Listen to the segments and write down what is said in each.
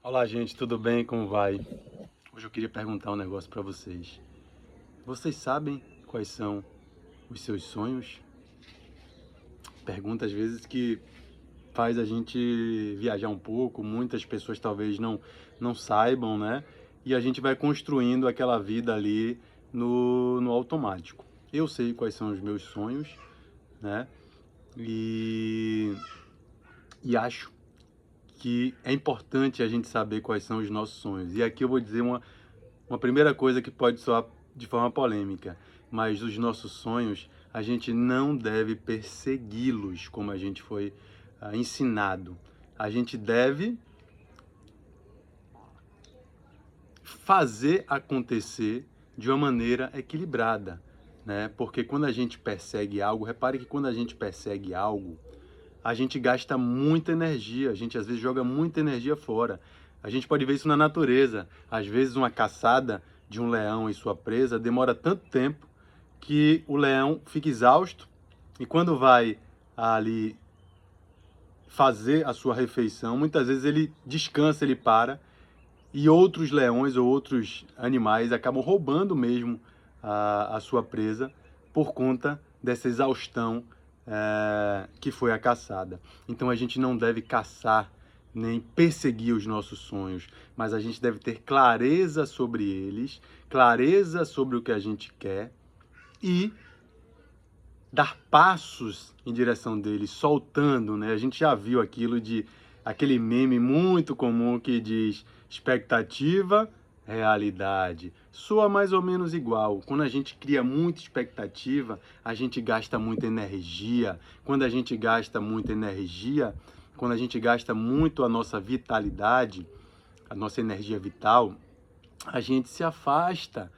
Olá, gente, tudo bem? Como vai? Hoje eu queria perguntar um negócio para vocês. Vocês sabem quais são os seus sonhos? Pergunta às vezes que faz a gente viajar um pouco, muitas pessoas talvez não saibam, né? E a gente vai construindo aquela vida ali no automático. Eu sei quais são os meus sonhos, né? E, e acho que é importante a gente saber quais são os nossos sonhos. E aqui eu vou dizer uma primeira coisa que pode soar de forma polêmica, mas os nossos sonhos, a gente não deve persegui-los como a gente foi ensinado. A gente deve fazer acontecer de uma maneira equilibrada, né? Porque quando a gente persegue algo, repare que quando a gente persegue algo, a gente gasta muita energia, a gente às vezes joga muita energia fora. A gente pode ver isso na natureza. Às vezes uma caçada de um leão e sua presa demora tanto tempo que o leão fica exausto e quando vai ali fazer a sua refeição, muitas vezes ele descansa, ele para e outros leões ou outros animais acabam roubando mesmo a sua presa por conta dessa exaustão que foi a caçada. Então a gente não deve caçar nem perseguir os nossos sonhos, mas a gente deve ter clareza sobre eles, clareza sobre o que a gente quer e dar passos em direção deles, soltando, né? A gente já viu aquele meme muito comum que diz expectativa, realidade. Soa mais ou menos igual. Quando a gente cria muita expectativa, a gente gasta muita energia. Quando a gente gasta muita energia, quando a gente gasta muito a nossa vitalidade, a nossa energia vital, a gente se afasta.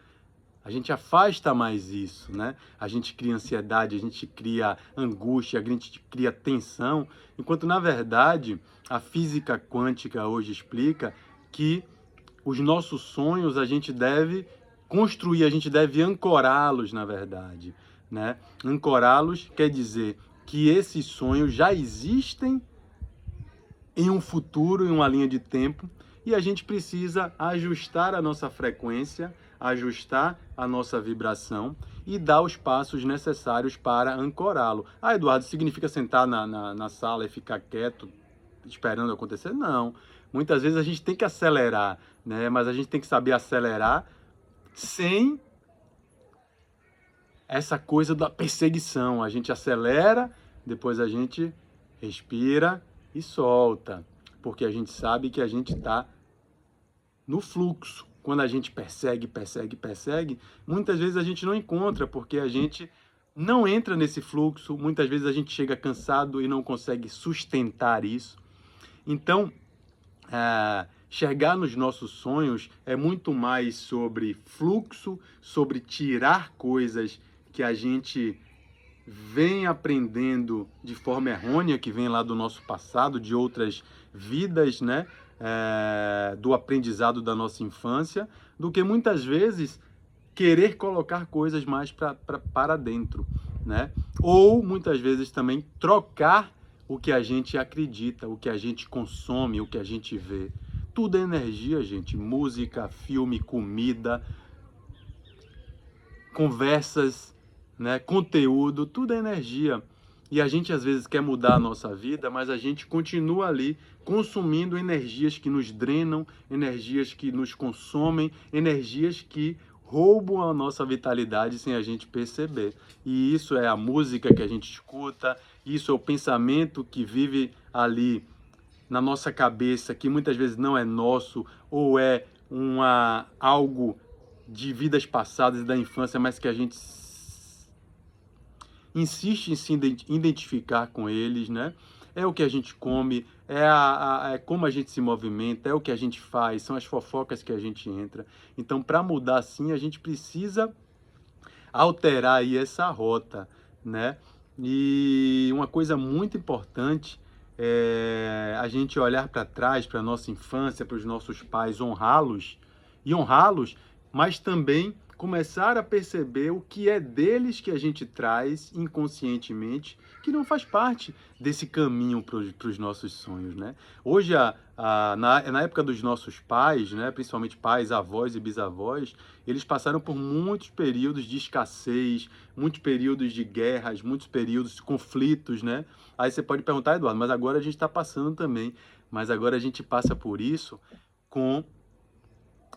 A gente afasta mais isso, né? A gente cria ansiedade, a gente cria angústia, a gente cria tensão, enquanto na verdade a física quântica hoje explica que os nossos sonhos a gente deve construir, a gente deve ancorá-los, na verdade, né? Ancorá-los quer dizer que esses sonhos já existem em um futuro, em uma linha de tempo, e a gente precisa ajustar a nossa frequência, ajustar a nossa vibração e dar os passos necessários para ancorá-lo. Ah, Eduardo, significa sentar na sala e ficar quieto esperando acontecer? Não. Muitas vezes a gente tem que acelerar, né? Mas a gente tem que saber acelerar sem essa coisa da perseguição. A gente acelera, depois a gente respira e solta, porque a gente sabe que a gente está no fluxo. Quando a gente persegue, muitas vezes a gente não encontra, porque a gente não entra nesse fluxo, muitas vezes a gente chega cansado e não consegue sustentar isso. Então, chegar nos nossos sonhos é muito mais sobre fluxo, sobre tirar coisas que a gente vem aprendendo de forma errônea, que vem lá do nosso passado, de outras vidas, né? Do aprendizado da nossa infância, do que muitas vezes querer colocar coisas mais para dentro, né? Ou muitas vezes também trocar o que a gente acredita, o que a gente consome, o que a gente vê. Tudo é energia, gente. Música, filme, comida, conversas, né, conteúdo, tudo é energia. E a gente às vezes quer mudar a nossa vida, mas a gente continua ali consumindo energias que nos drenam, energias que nos consomem, energias que roubam a nossa vitalidade sem a gente perceber. E isso é a música que a gente escuta, isso é o pensamento que vive ali na nossa cabeça, que muitas vezes não é nosso, ou é algo de vidas passadas e da infância, mas que a gente insiste em se identificar com eles, né? É o que a gente come, é como a gente se movimenta, é o que a gente faz, são as fofocas que a gente entra. Então, para mudar assim, a gente precisa alterar aí essa rota, né? E uma coisa muito importante é a gente olhar para trás, para a nossa infância, para os nossos pais, honrá-los, mas também começar a perceber o que é deles que a gente traz inconscientemente, que não faz parte desse caminho para os nossos sonhos, né? Hoje, na época dos nossos pais, né, principalmente pais, avós e bisavós, eles passaram por muitos períodos de escassez, muitos períodos de guerras, muitos períodos de conflitos, né? Aí você pode perguntar, Eduardo, mas agora a gente está passando também. Mas agora a gente passa por isso com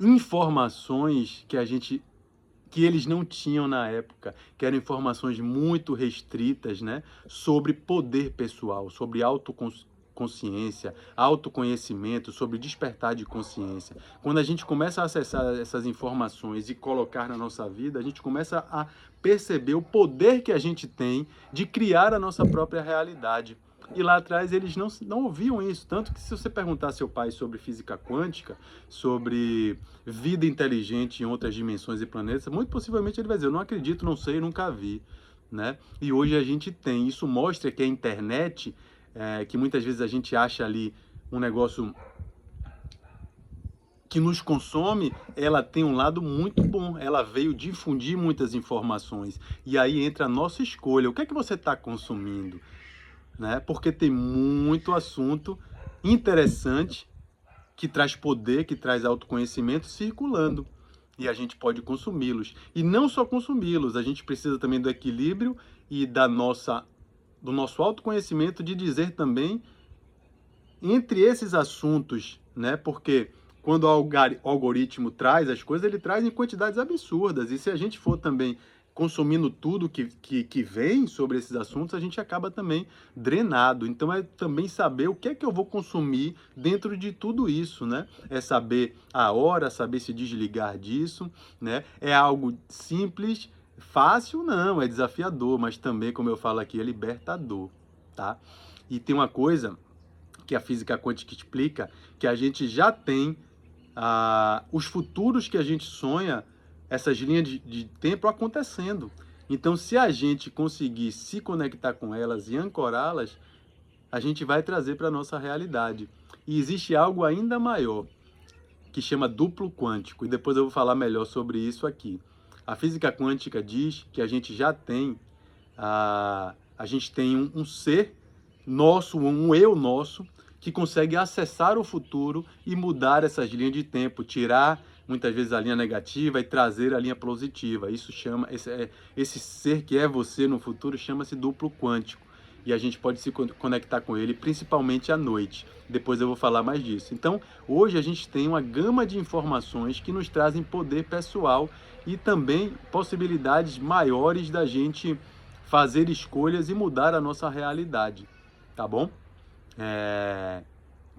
informações que eles não tinham na época, que eram informações muito restritas, né, sobre poder pessoal, sobre autoconsciência, autoconhecimento, sobre despertar de consciência. Quando a gente começa a acessar essas informações e colocar na nossa vida, a gente começa a perceber o poder que a gente tem de criar a nossa própria realidade. E lá atrás eles não ouviam isso, tanto que se você perguntar ao seu pai sobre física quântica, sobre vida inteligente em outras dimensões e planetas, muito possivelmente ele vai dizer, eu não acredito, não sei, nunca vi, né? E hoje a gente tem, isso mostra que a internet, que muitas vezes a gente acha ali um negócio que nos consome, ela tem um lado muito bom, ela veio difundir muitas informações, e aí entra a nossa escolha, o que é que você está consumindo? Né? Porque tem muito assunto interessante que traz poder, que traz autoconhecimento circulando. E a gente pode consumi-los. E não só consumi-los, a gente precisa também do equilíbrio e do nosso autoconhecimento de dizer também entre esses assuntos, né? Porque quando o algoritmo traz as coisas, ele traz em quantidades absurdas. E se a gente for também consumindo tudo que vem sobre esses assuntos, a gente acaba também drenado. Então é também saber o que é que eu vou consumir dentro de tudo isso, né? É saber a hora, saber se desligar disso, né? É algo simples, fácil não, é desafiador, mas também, como eu falo aqui, é libertador, tá? E tem uma coisa que a física quântica explica, que a gente já tem os futuros que a gente sonha, essas linhas de tempo acontecendo. Então, se a gente conseguir se conectar com elas e ancorá-las, a gente vai trazer para a nossa realidade. E existe algo ainda maior, que chama duplo quântico, e depois eu vou falar melhor sobre isso aqui. A física quântica diz que a gente já tem, a gente tem um ser nosso, um eu nosso, que consegue acessar o futuro e mudar essas linhas de tempo, tirar muitas vezes a linha negativa e trazer a linha positiva. Isso chama, esse ser que é você no futuro chama-se duplo quântico. E a gente pode se conectar com ele principalmente à noite. Depois eu vou falar mais disso. Então, hoje a gente tem uma gama de informações que nos trazem poder pessoal e também possibilidades maiores da gente fazer escolhas e mudar a nossa realidade. Tá bom?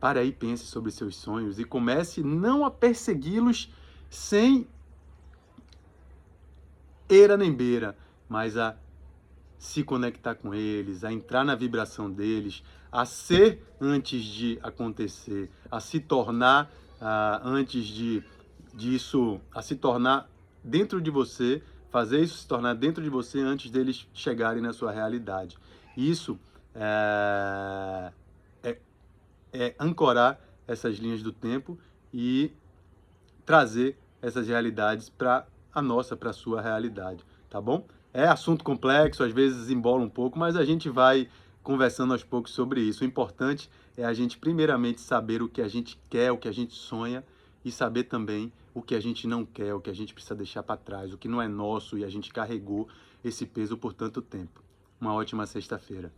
Pare aí, pense sobre seus sonhos e comece não a persegui-los sem eira nem beira, mas a se conectar com eles, a entrar na vibração deles, a ser antes de acontecer, a se tornar antes disso, a se tornar dentro de você, fazer isso se tornar dentro de você antes deles chegarem na sua realidade. Isso é ancorar essas linhas do tempo e trazer essas realidades para para a sua realidade, tá bom? É assunto complexo, às vezes embola um pouco, mas a gente vai conversando aos poucos sobre isso. O importante é a gente primeiramente saber o que a gente quer, o que a gente sonha e saber também o que a gente não quer, o que a gente precisa deixar para trás, o que não é nosso e a gente carregou esse peso por tanto tempo. Uma ótima sexta-feira.